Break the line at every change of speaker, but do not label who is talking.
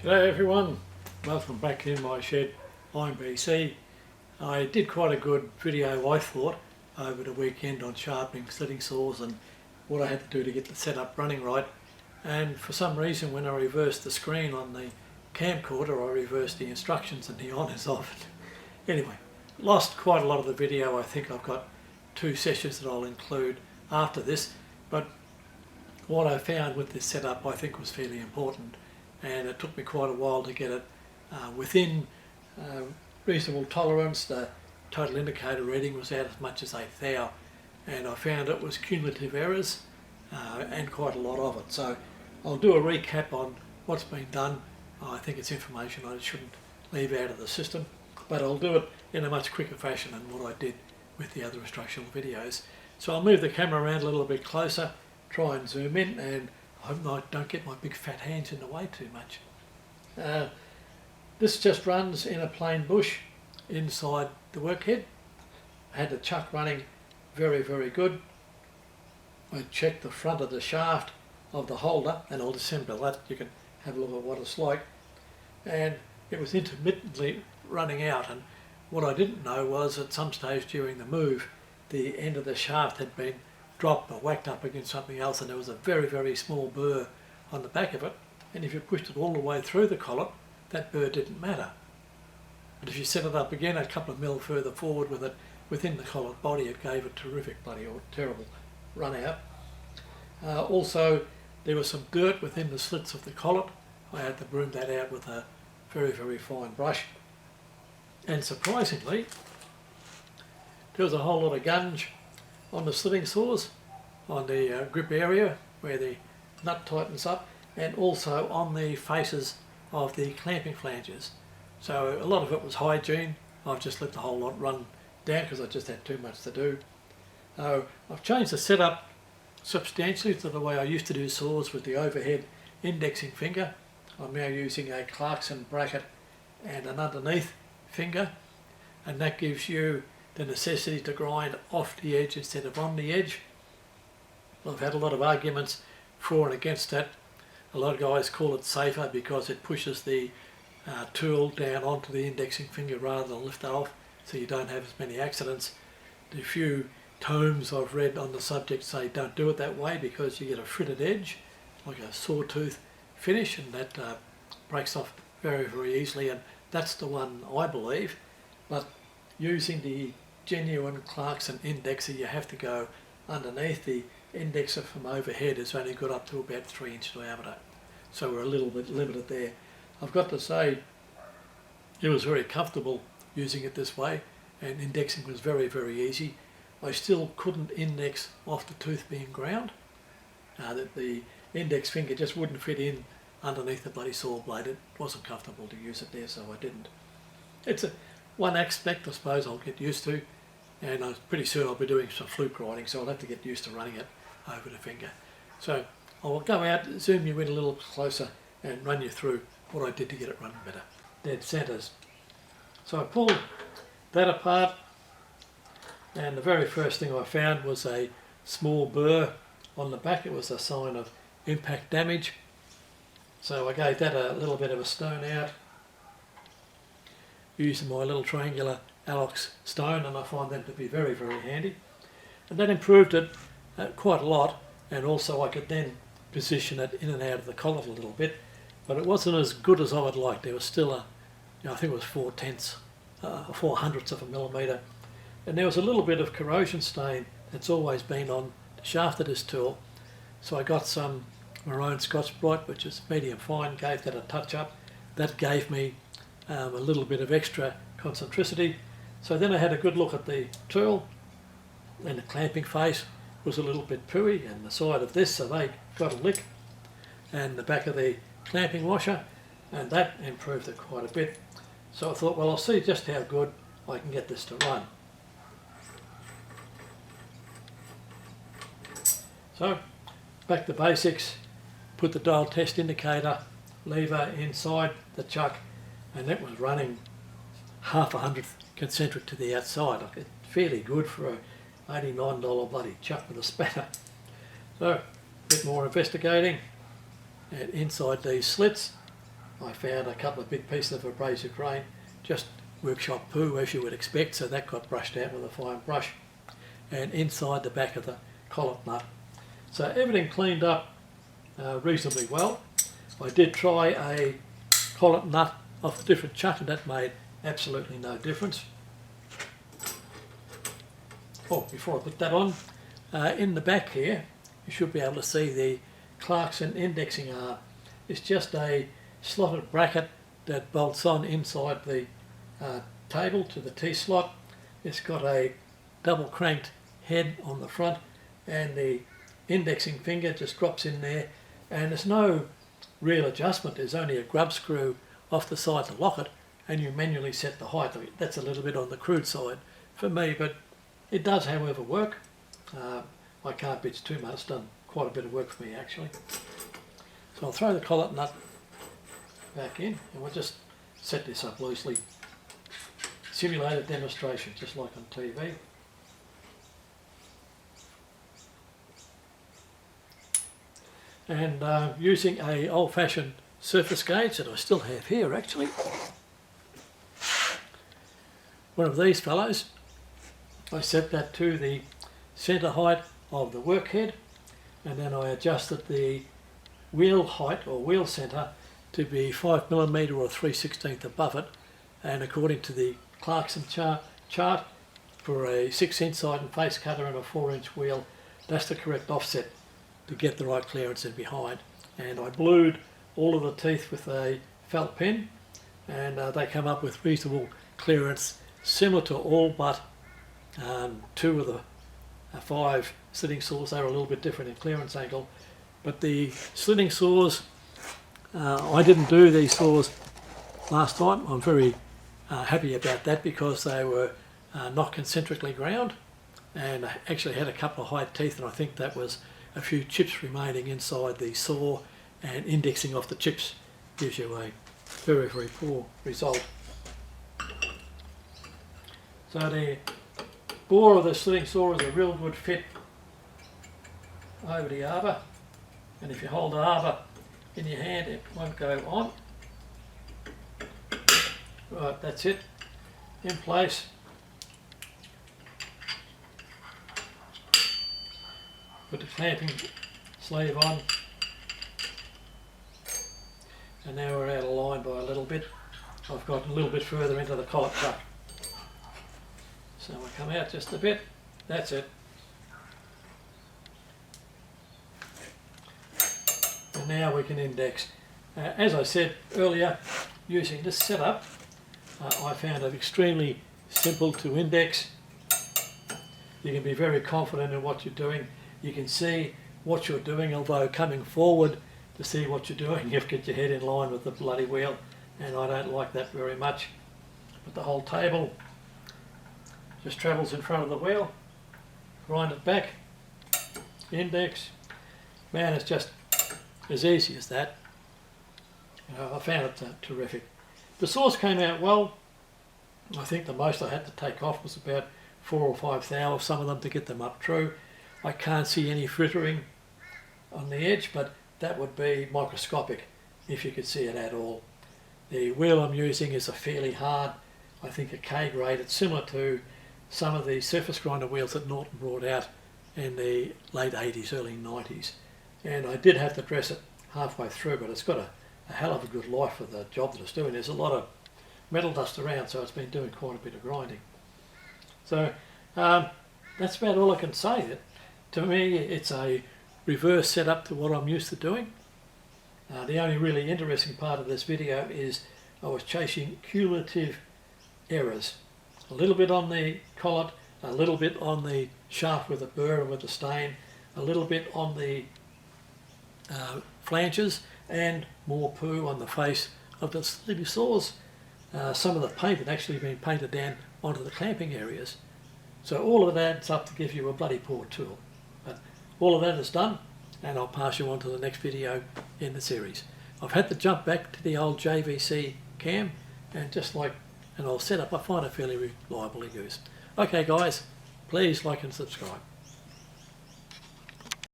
G'day everyone, welcome back in my shed. I'm BC. I did quite a good video, I thought, over the weekend on sharpening slitting saws and what I had to do to get the setup running right. And for some reason when I reversed the screen on the camcorder, I reversed the instructions and the on is off. Anyway, lost quite a lot of the video. I think I've got 2 sessions that I'll include after this, but what I found with this setup I think was fairly important, and it took me quite a while to get it within reasonable tolerance. The total indicator reading was out as much as 1/8 thou, and I found it was cumulative errors and quite a lot of it. So I'll do a recap on what's been done. I think it's information I shouldn't leave out of the system, but I'll do it in a much quicker fashion than what I did with the other instructional videos. So I'll move the camera around a little bit closer, try and zoom in, and I hope I don't get my big fat hands in the way too much. This just runs in a plain bush inside the workhead. I had the chuck running very good. I checked the front of the shaft of the holder, and I'll disassemble that. You can have a look at what it's like. And it was intermittently running out, and what I didn't know was at some stage during the move the end of the shaft had been dropped or whacked up against something else, and there was a very small burr on the back of it, and if you pushed it all the way through the collet, that burr didn't matter. But if you set it up again a couple of mil further forward with it within the collet body, it gave a terrific terrible run out. Also, there was some dirt within the slits of the collet. I had to broom that out with a very fine brush, and surprisingly there was a whole lot of gunge on the slitting saws, on the grip area where the nut tightens up, and also on the faces of the clamping flanges. So a lot of it was hygiene. I've just let the whole lot run down because I just had too much to do. I've changed the setup substantially to the way I used to do saws with the overhead indexing finger. I'm now using a Clarkson bracket and an underneath finger, and that gives you the necessity to grind off the edge instead of on the edge. I've had a lot of arguments for and against that. A lot of guys call it safer because it pushes the tool down onto the indexing finger rather than lift it off, so you don't have as many accidents. The few tomes I've read on the subject say don't do it that way because you get a fritted edge, like a sawtooth finish, and that breaks off very easily, and that's the one I believe. But using the genuine Clarkson indexer, you have to go underneath. The indexer from overhead is only got up to about 3 inch diameter, so we're a little bit limited there. I've got to say it was very comfortable using it this way, and indexing was very easy. I still couldn't index off the tooth being ground. That the index finger just wouldn't fit in underneath the bloody saw blade. It wasn't comfortable to use it there, so I didn't. It's one aspect I suppose I'll get used to, and I'm pretty soon I'll be doing some fluke riding, so I'll have to get used to running it over the finger. So I'll go out, zoom you in a little closer and run you through what I did to get it running better. Dead centres. So I pulled that apart, and the very first thing I found was a small burr on the back. It was a sign of impact damage, so I gave that a little bit of a stone out using my little triangular Alox stone, and I find them to be very handy, and that improved it quite a lot. And also I could then position it in and out of the collet a little bit, but it wasn't as good as I would like. There was still I think it was 4/400ths of a millimetre, and there was a little bit of corrosion stain that's always been on the shaft of this tool. So I got some Maroon Scotch-Brite, which is medium fine, gave that a touch up. That gave me a little bit of extra concentricity. So then I had a good look at the tool, and the clamping face was a little bit pooey, and the side of this, so they got a lick, and the back of the clamping washer, and that improved it quite a bit. So I thought, well, I'll see just how good I can get this to run. So back to basics, put the dial test indicator lever inside the chuck, and that was running 1/2 concentric to the outside. Like, it's fairly good for a $89 bloody chuck with a spanner. So a bit more investigating, and inside these slits I found a couple of big pieces of abrasive grain, just workshop poo as you would expect, so that got brushed out with a fine brush, and inside the back of the collet nut. So everything cleaned up reasonably well. I did try a collet nut off a different chuck and that made absolutely no difference. Oh, before I put that on, in the back here you should be able to see the Clarkson indexing arm. It's just a slotted bracket that bolts on inside the table to the T-slot. It's got a double cranked head on the front and the indexing finger just drops in there, and there's no real adjustment. There's only a grub screw off the side to lock it, and you manually set the height. That's a little bit on the crude side for me, but it does however work. I can't bitch too much. It's done quite a bit of work for me actually. So I'll throw the collet nut back in and we'll just set this up loosely. Simulated demonstration just like on TV. And using a old-fashioned surface gauge that I still have here actually, one of these fellows, I set that to the centre height of the work head, and then I adjusted the wheel height or wheel centre to be 5mm or 3/16 above it, and according to the Clarkson chart for a 6-inch side and face cutter and a 4-inch wheel, that's the correct offset to get the right clearance in behind. And I blued all of the teeth with a felt pen, and they come up with reasonable clearance, similar to all but 2 of the 5 slitting saws. They were a little bit different in clearance angle, but the slitting saws, I didn't do these saws last time. I'm very happy about that because they were not concentrically ground and actually had a couple of high teeth, and I think that was a few chips remaining inside the saw, and indexing off the chips gives you a very, very poor result. So the bore of the slitting saw is a real good fit over the arbor, and if you hold the arbor in your hand it won't go on. Right, that's it, in place. Put the clamping sleeve on, and now we're out of line by a little bit. I've got a little bit further into the collet chuck. So we'll come out just a bit, that's it. And now we can index. As I said earlier, using this setup, I found it extremely simple to index. You can be very confident in what you're doing. You can see what you're doing, although coming forward to see what you're doing, you have to get your head in line with the bloody wheel, and I don't like that very much. But the whole table just travels in front of the wheel, grind it back, index. Man, it's just as easy as that. I found it terrific. The saws came out well. I think the most I had to take off was about 4 or 5 thou of some of them to get them up true. I can't see any frittering on the edge, but that would be microscopic if you could see it at all. The wheel I'm using is a fairly hard, I think a K grade. It's similar to some of the surface grinder wheels that Norton brought out in the late 80s, early 90s. And I did have to dress it halfway through, but it's got a hell of a good life for the job that it's doing. There's a lot of metal dust around, so it's been doing quite a bit of grinding. So that's about all I can say. To me, it's a reverse setup to what I'm used to doing. The only really interesting part of this video is I was chasing cumulative errors. A little bit on the collet, a little bit on the shaft with the burr and with the stain, a little bit on the flanges, and more poo on the face of the slitting saws. Some of the paint had actually been painted down onto the clamping areas. So all of that adds up to give you a bloody poor tool. But all of that is done, and I'll pass you on to the next video in the series. I've had to jump back to the old JVC cam, and just like an old setup, I find it fairly reliable to use. Okay guys, please like and subscribe.